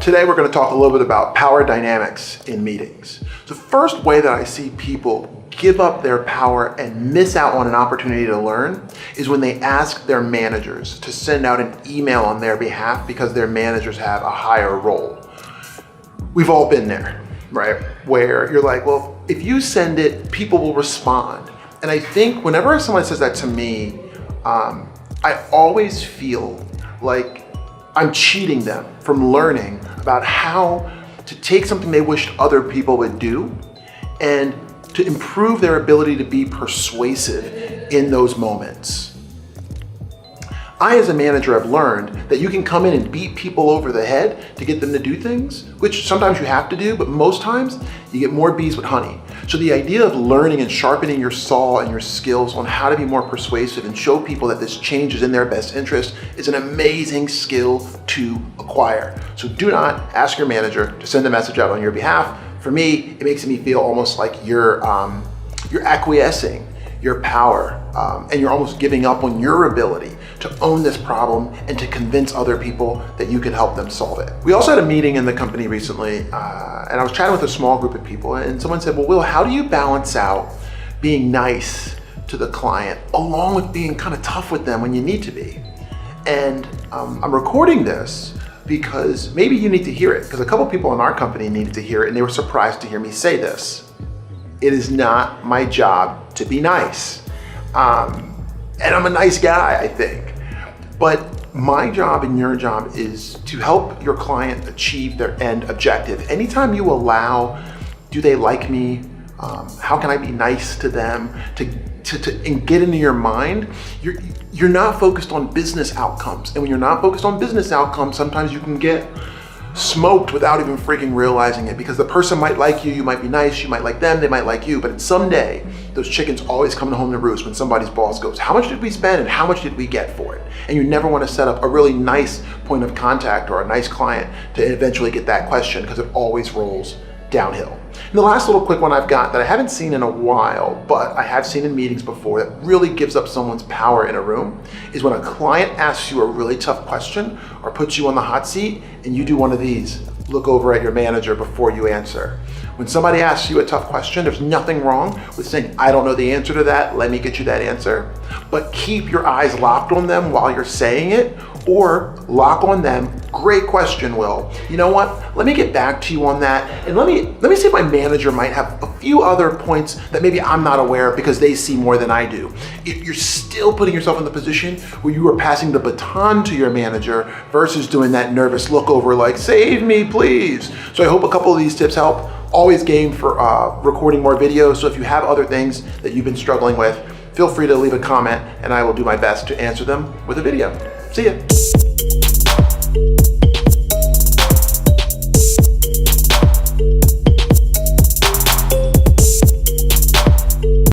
Today we're going to talk a little bit about power dynamics in meetings. The first way that I see people give up their power and miss out on an opportunity to learn is when they ask their managers to send out an email on their behalf because their managers have a higher role. We've all been there, right? Where you're like, well, if you send it, people will respond. And I think whenever someone says that to me, I always feel like I'm cheating them from learning about how to take something they wished other people would do and to improve their ability to be persuasive in those moments. I, as a manager, have learned that you can come in and beat people over the head to get them to do things, which sometimes you have to do, but most times you get more bees with honey. So the idea of learning and sharpening your saw and your skills on how to be more persuasive and show people that this change is in their best interest is an amazing skill to acquire. So do not ask your manager to send a message out on your behalf. For me, it makes me feel almost like you're acquiescing your power and you're almost giving up on your ability to own this problem and to convince other people that you can help them solve it. We also had a meeting in the company recently and I was chatting with a small group of people and someone said, well, Will, how do you balance out being nice to the client along with being kind of tough with them when you need to be? And I'm recording this because maybe you need to hear it, because a couple people in our company needed to hear it and they were surprised to hear me say this. It is not my job to be nice. And I'm a nice guy, I think. But my job and your job is to help your client achieve their end objective. Anytime you allow, do they like me? How can I be nice to them? And get into your mind, you're not focused on business outcomes. And when you're not focused on business outcomes, sometimes you can get smoked without even freaking realizing it, because the person might like you, you might be nice, you might like them, they might like you, but someday those chickens always come home to roost when somebody's boss goes, how much did we spend and how much did we get for it? And you never want to set up a really nice point of contact or a nice client to eventually get that question, because it always rolls downhill. And the last little quick one I've got that I haven't seen in a while, but I have seen in meetings before that really gives up someone's power in a room is when a client asks you a really tough question or puts you on the hot seat and you do one of these. Look over at your manager before you answer. When somebody asks you a tough question, there's nothing wrong with saying, I don't know the answer to that, let me get you that answer. But keep your eyes locked on them while you're saying it, or lock on them. Great question, Will. You know what? Let me get back to you on that. And let me see if my manager might have a few other points that maybe I'm not aware of because they see more than I do. If you're still putting yourself in the position where you are passing the baton to your manager versus doing that nervous look over like, save me, please. So I hope a couple of these tips help. Always game for recording more videos. So if you have other things that you've been struggling with, feel free to leave a comment and I will do my best to answer them with a video. See ya.